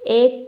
1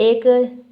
1